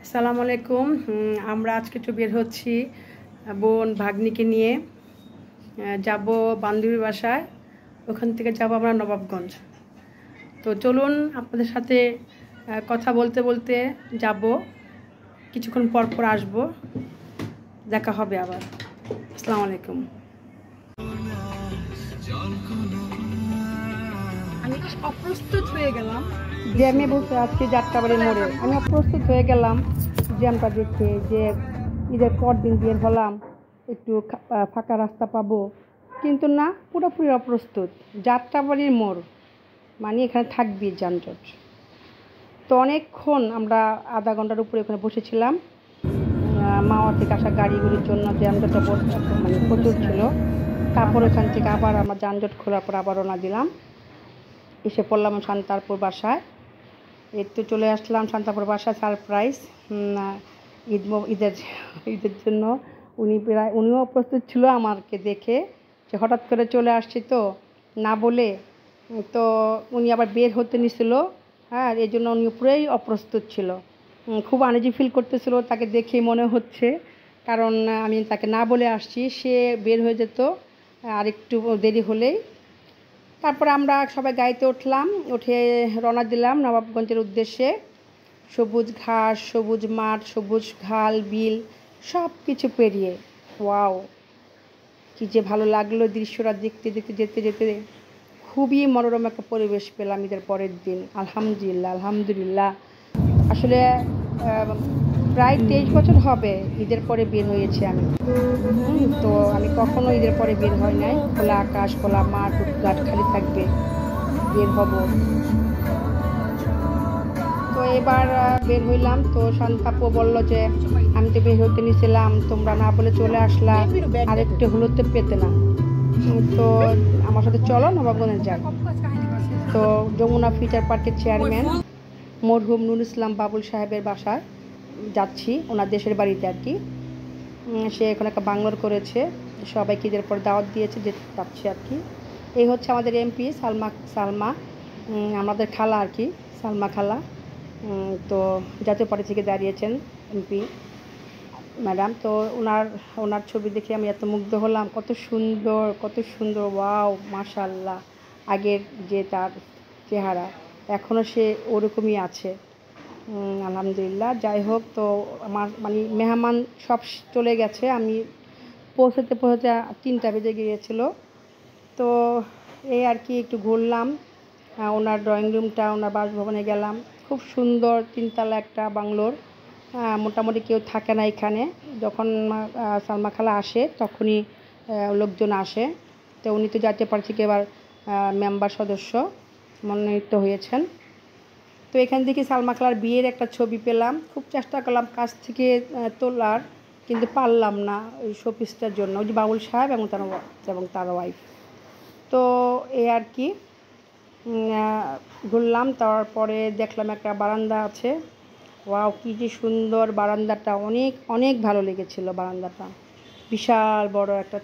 আসসালামু আলাইকুম। আমরা আজকে একটু বের হচ্ছি বোন ভাগ্নিকে নিয়ে, যাব বান্ধবীর বাসায়। ওখান থেকে যাব আমরা নবাবগঞ্জ। তো চলুন আপনাদের সাথে কথা বলতে বলতে যাব, কিছুক্ষণ পর পর আসবো, দেখা হবে আবার। আসসালামু আলাইকুম। আমি অপ্রস্তুত হয়ে গেলাম জ্যামে বসে আজকে যাত্রাবাড়ির মোড়ে। আমি অপ্রস্তুত হয়ে গেলাম জ্যামটা দেখে, যে ঈদের পর দিন বের হলাম, একটু ফাঁকা রাস্তা পাবো, কিন্তু না, পুরোপুরি অপ্রস্তুত। যাত্রাবাড়ির মোড় মানে এখানে থাকবি যানজট। তো অনেকক্ষণ আমরা আধা ঘন্টার উপরে এখানে বসেছিলাম। মাওয়া থেকে আসা গাড়িগুলির জন্য যানজটটা মানে প্রচুর ছিল। তারপর ওখান থেকে আবার আমরা যানজট খোলার পর আবার রওনা দিলাম। এসে পড়লাম শান্তারপুর বাসায়। তো চলে আসলাম শান্তারপুর বাসায়। সারপ্রাইজ ঈদের জন্য উনিও প্রস্তুত ছিল আমাকে দেখে, যে হঠাৎ করে চলে আসছি তো না বলে। তো উনি আবার বের হতে নিছিল, হ্যাঁ, এই জন্য উনি পুরোই অপ্রস্তুত ছিল। খুব আনইজি ফিল করতেছিল তাকে দেখে মনে হচ্ছে, কারণ আমি তাকে না বলে আসছি, সে বের হয়ে যেত আর একটু দেরি হলেই। তারপর আমরা সবাই গাড়িতে উঠলাম, উঠে রওনা দিলাম নবাবগঞ্জের উদ্দেশ্যে। সবুজ ঘাস, সবুজ মাঠ, সবুজ খাল, বিল, সব কিছু পেরিয়ে ওয়াও, কী যে ভালো লাগলো দৃশ্যটা দেখতে দেখতে যেতে যেতে। খুবই মনোরম একটা পরিবেশ পেলাম ঈদের পরের দিন। আলহামদুলিল্লাহ। আসলে প্রায় 23 বছর হবে ঈদের পরে বের হয়েছি আমি। তো আমি কখনো ঈদের পরে বের হই নাই। খোলা আকাশ, খোলা মাঠ, ঘাট খালি থাকবে, বের হব। তো এবার বের হইলাম। তো শান্তাপু বললো যে আমি তো বের হতে নিয়েছিলাম, তোমরা না বলে চলে আসলা, আর একটু হলো তো পেতে না। তো আমার সাথে চলো নবাবগঞ্জে যাই। তো যমুনা ফিউচার পার্কের চেয়ারম্যান মরহুম নুর ইসলাম বাবুল সাহেবের বাসায় যাচ্ছি, ওনার দেশের বাড়িতে আর কি। সে এখন একটা বাংলোর করেছে, সবাইকে ঈদের পর দাওয়াত দিয়েছে, যে যাচ্ছি আর কি। এই হচ্ছে আমাদের এমপি সালমা, আমাদের খালা আর কি, সালমা খালা। তো জাতীয় পার্টি থেকে দাঁড়িয়েছেন এমপি ম্যাডাম। তো ওনার ছবি দেখে আমি এত মুগ্ধ হলাম, কত সুন্দর, ওয়াও মাশাআল্লাহ। আগের যে তার চেহারা, এখনও সে ওরকমই আছে, আলহামদুলিল্লাহ। যাই হোক, তো আমার মানে মেহমান সব চলে গেছে, আমি পৌঁছাতে 3টা বেজে গিয়েছিল। তো এই আর কি, একটু ঘুরলাম ওনার ড্রয়িং রুমটা, ওনার বাসভবনে গেলাম। খুব সুন্দর 3তলা একটা বাংলোর। মোটামুটি কেউ থাকে না এখানে। যখন সালমা খালা আসে তখনই লোকজন আসে। তো উনি তো জাতীয় পার্টি থেকে এবার মেম্বার সদস্য মনোনীত হয়েছেন। তো এখান থেকে সালমা খালার বিয়ের একটা ছবি পেলাম। খুব চেষ্টা করলাম কাছ থেকে তোলার, কিন্তু পারলাম না ওই শোপিসটার জন্য। ওই যে বাবুল সাহেব এবং তার ওয়াইফ। তো এই আর কি, ঘুরলাম। তারপরে দেখলাম একটা বারান্দা আছে। ওয়াও, কী যে সুন্দর বারান্দাটা, অনেক ভালো লেগেছিল বারান্দাটা। বিশাল বড় একটা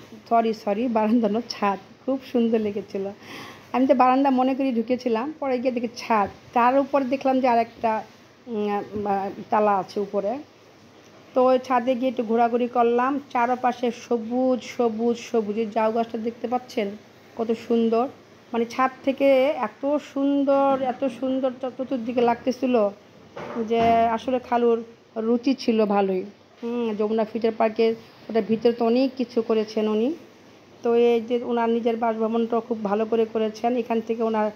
বারান্দা না, ছাদ, খুব সুন্দর লেগেছিল। আমি তো বারান্দা মনে করি ঢুকেছিলাম, পরে গিয়ে দেখি ছাদ, তার উপরে দেখলাম যে আরেকটা তালা আছে উপরে। তো ওই ছাদে গিয়ে একটু ঘোরাঘুরি করলাম। চারপাশে সবুজ, এই জাউ গাছটা দেখতে পাচ্ছেন কত সুন্দর। মানে ছাদ থেকে এত সুন্দর চতুর্দিকে লাগতেছিল, যে আসলে খালুর রুচি ছিল ভালোই। যমুনা ফিউচার পার্কের ওটার ভিতরে তো অনেক কিছু করেছেন উনি। তো এই যে ওনার নিজের বাসভবনটাও খুব ভালো করে করেছেন। এখান থেকে ওনার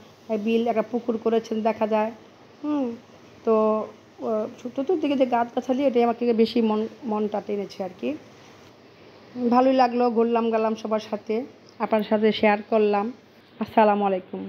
বিল, একটা পুকুর করেছেন দেখা যায়। তো চতুর্দিকে যে গাছগাছালি, এটাই আমাকে বেশি মনটা টেনেছে আর কি। ভালোই লাগলো, ঘুরলাম গেলাম সবার সাথে, আপনার সাথে শেয়ার করলাম। আসসালামু আলাইকুম।